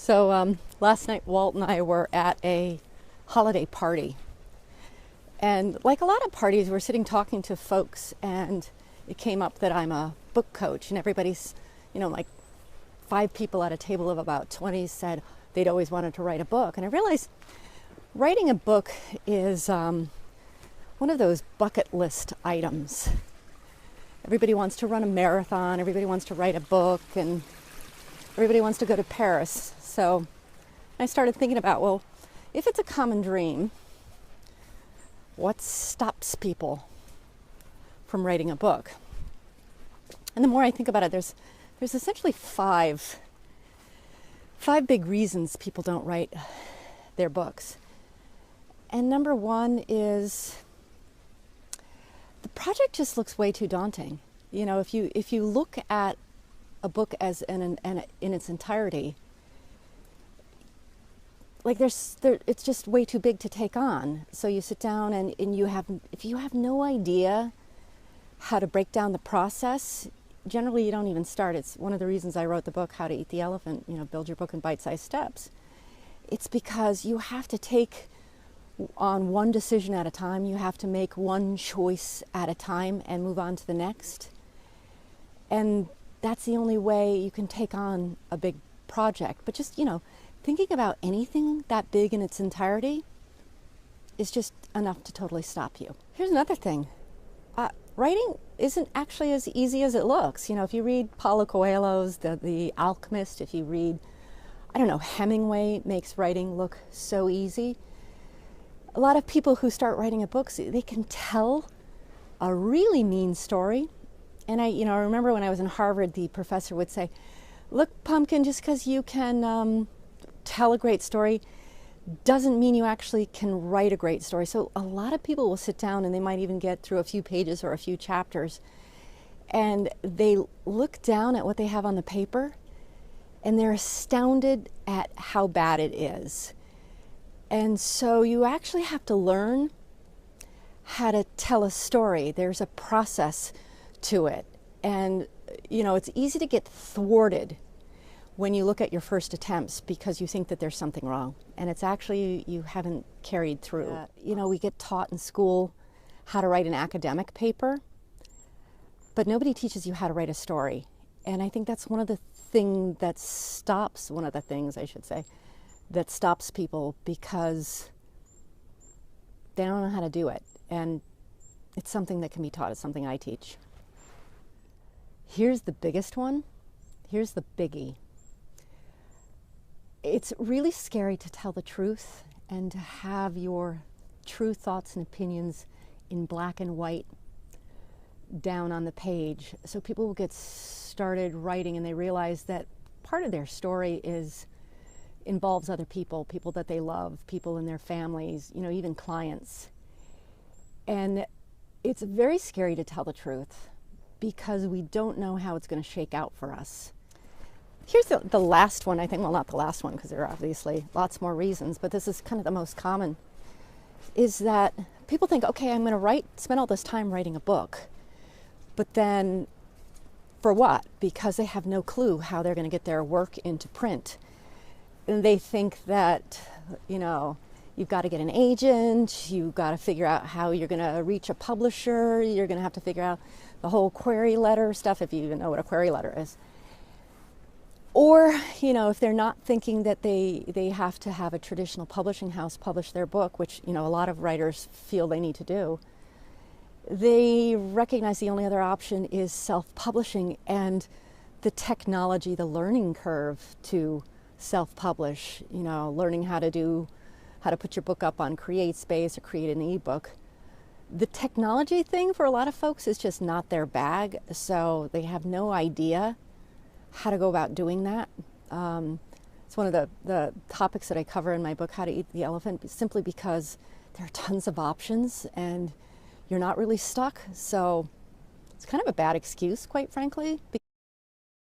Last night Walt and I were at a holiday party. And like a lot of parties, we're sitting talking to folks, and it came up that I'm a book coach, and everybody's, like 5 people at a table of about 20 said they'd always wanted to write a book. And I realized writing a book is one of those bucket list items. Everybody wants to run a marathon, everybody wants to write a book, and everybody wants to go to Paris. So I started thinking about, well, if it's a common dream, what stops people from writing a book? And the more I think about it, there's essentially five big reasons people don't write their books. And number one is the project just looks way too daunting. If you look at a book as in its entirety, it's just way too big to take on. So you sit down and if you have no idea how to break down the process, generally you don't even start. It's one of the reasons I wrote the book, How to Eat the Elephant, build your book in bite-sized steps. It's because you have to take on one decision at a time. You have to make one choice at a time and move on to the next. And that's the only way you can take on a big project. But just, thinking about anything that big in its entirety is just enough to totally stop you. Here's another thing. Writing isn't actually as easy as it looks. If you read Paulo Coelho's The Alchemist, if you read, Hemingway makes writing look so easy. A lot of people who start writing a book, they can tell a really mean story. And I remember when I was in Harvard, the professor would say, look, Pumpkin, just because you can tell a great story doesn't mean you actually can write a great story. So a lot of people will sit down and they might even get through a few pages or a few chapters, and they look down at what they have on the paper and they're astounded at how bad it is. And so you actually have to learn how to tell a story. There's a process to it. And, it's easy to get thwarted when you look at your first attempts because you think that there's something wrong. And it's actually you haven't carried through. We get taught in school how to write an academic paper, but nobody teaches you how to write a story. And I think that's one of the things that stops people, because they don't know how to do it. And it's something that can be taught. It's something I teach. Here's the biggest one. Here's the biggie. It's really scary to tell the truth and to have your true thoughts and opinions in black and white down on the page. So people will get started writing and they realize that part of their story involves other people that they love, people in their families, even clients. And it's very scary to tell the truth because we don't know how it's going to shake out for us. Here's the last one, I think. Well, not the last one, because there are obviously lots more reasons, but this is kind of the most common, is that people think, okay, I'm going to spend all this time writing a book, but then for what? Because they have no clue how they're going to get their work into print. And they think that, you've got to get an agent, you've got to figure out how you're going to reach a publisher, you're going to have to figure out the whole query letter stuff, if you even know what a query letter is. Or, if they're not thinking that they have to have a traditional publishing house publish their book, which, a lot of writers feel they need to do, they recognize the only other option is self-publishing, and the technology, the learning curve to self-publish, learning how to put your book up on CreateSpace or create an ebook. The technology thing for a lot of folks is just not their bag, so they have no idea how to go about doing that. It's one of the topics that I cover in my book, How to Eat the Elephant, simply because there are tons of options and you're not really stuck. So it's kind of a bad excuse, quite frankly.